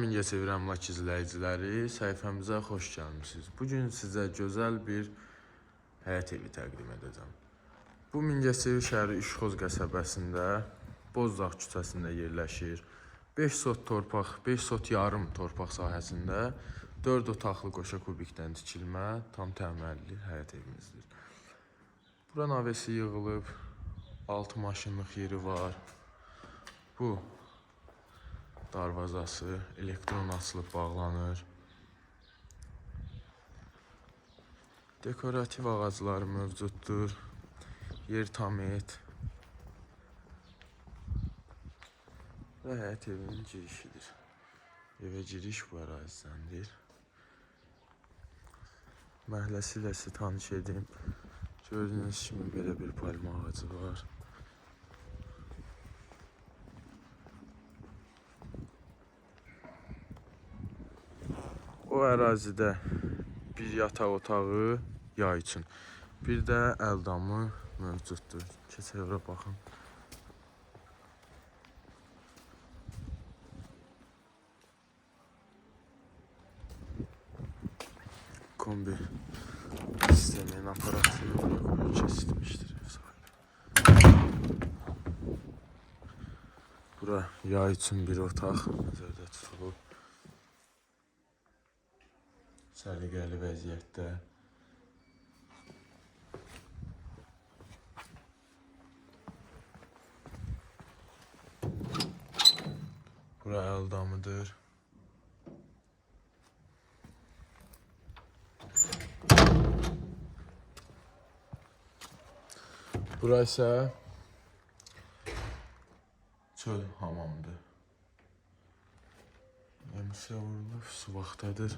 Mingəçevir əmlak izləyiciləri, səhifəmizə xoş gəlmişsiniz. Bugün sizə gözəl bir həyət evi təqdim edəcəm. Bu Mingəçevir şəhəri İşxoz qəsəbəsində, Bozdağ küçəsində yerləşir. 5 sot torpaq, 5 sot yarım torpaq sahəsində 4 otaqlı qoşa kubikdən tikilmə, tam təmirli həyət evimizdir. Bura navesi yığılıb, 6 maşınlıq yeri var. Bu darvazası elektron açılıb bağlanır. Dekorativ ağaclar mövcuddur. Yer tam et. Və həyət evinin girişidir. Evə giriş bu ərazidəndir. Məhəlləsi ilə sizi tanış edim. Gördüyünüz kimi belə bir palma ağacı var. O ərazidə bir yataq otağı yay üçün, bir də əldamı mövcuddur. Keçək ora baxın. Kombi sistemin aparatını buraya koyup kesilmiştir ev sahibi. Bura yay üçün bir otaq nəzərdə tutulub. Səliqəli vəziyyətdə. Bura əldamıdır. Bura isə çöl hamamdır. Əmsiyə vurulub, su vaxtadır.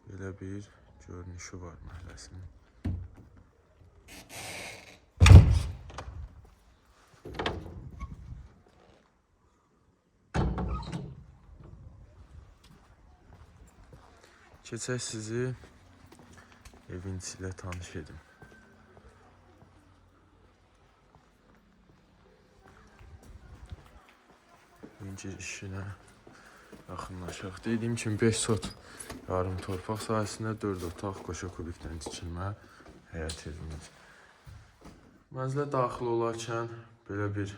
Belə bir görünüşü var məhəlləsinin. Keçək sizi evin içi ilə tanış edim. Evin girişinə yaxınlaşaq. Dediyim kimi 5 sot yarım torpaq sahəsində 4 otaq qoşa kubikdən tikilmə həyət evimiz. Mənzilə daxil olarkən belə bir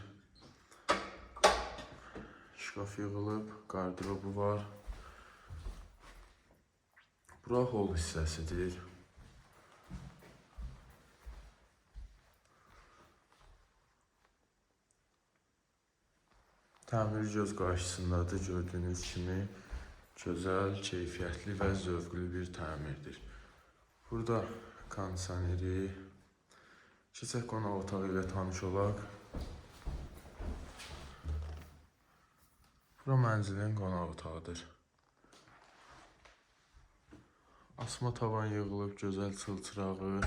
şkaf yığılıb, qardırobu var. Bura hol hissəsidir. Təmir göz qarşısındadır. Gördüyünüz kimi gözəl, keyfiyyətli və zövqlü bir təmirdir. Burada kondisioneri. Keçək qonaq otağı ilə tanış olaq. Bura mənzilin qonaq otağıdır. Asma tavan yığılıb, gözəl çılçırağı.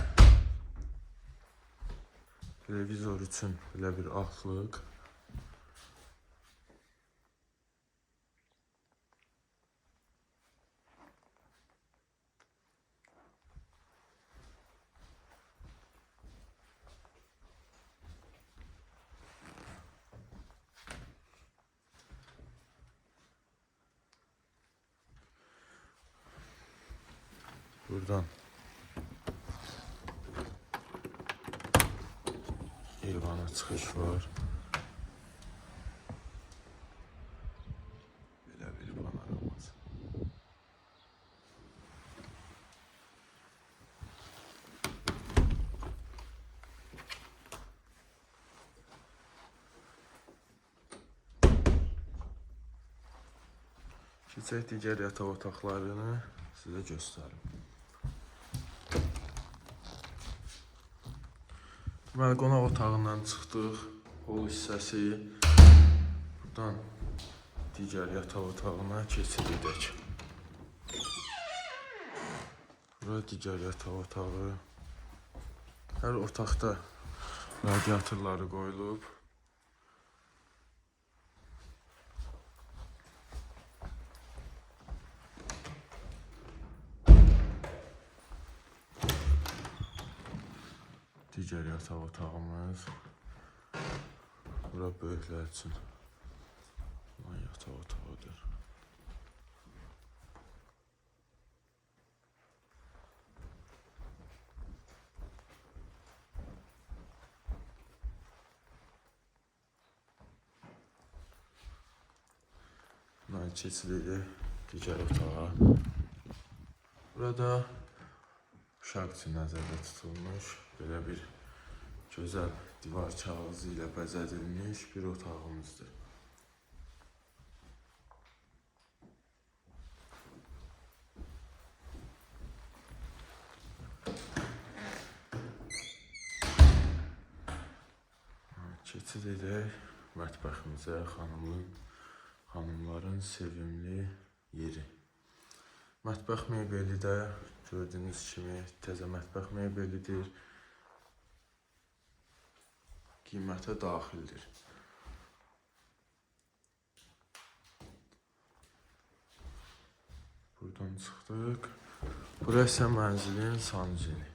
Televizor üçün belə bir axlıq. Buradan eyvana çıxış var. Belə bir panoraması. Keçək digər yataq otaqlarını sizə göstərim. Deməli, qonaq otağından çıxdıq, hol hissəsi. Buradan digər yataq otağına keçirik. Bura digər yataq otağı. Hər otaqda radiatorları qoyulub. Digər yataq otağımız. bura böyüklər üçün yataq otağıdır. Keçirik digər otağa. Burada uşaq üçün nəzərdə tutulmuş belə bir gözəl divar kağızı ilə bəzədilmiş bir otağımızdır. Keçirik mətbəximizə, xanımların sevimli yeri. Mətbəx mebeli də gördüyünüz kimi təzə mətbəx mebelidir. Qiymətə daxildir. Buradan çıxdıq. Burası isə mənzilin sancili.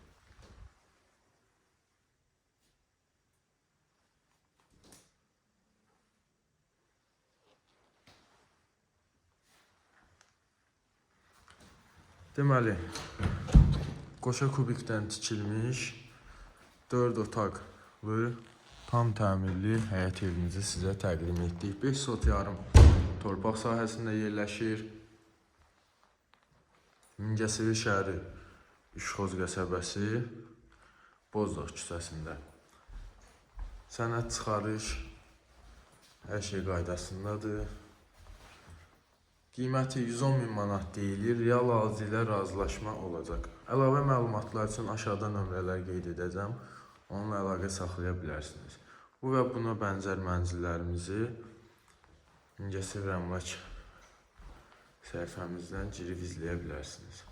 Deməli, qoşa kubikdən tikilmiş 4 otaqlı, tam təmirli həyət evimizi sizə təqdim etdik. 5 sot yarım torpaq sahəsində yerləşir. Mingəçevir şəhəri İşxoz qəsəbəsi Bozdağ küçəsində. Sənəd çıxarış hər şey qaydasındadır. Qiyməti 110.000 manat deyilir, real alıcı ilə razılaşma olacaq. Əlavə məlumatlar üçün aşağıda nömrələr qeyd edəcəm, onunla əlaqə saxlaya bilərsiniz. Bu və buna bənzər mənzillərimizi Mingəçevir əmlak səhifəmizdən girib izləyə bilərsiniz.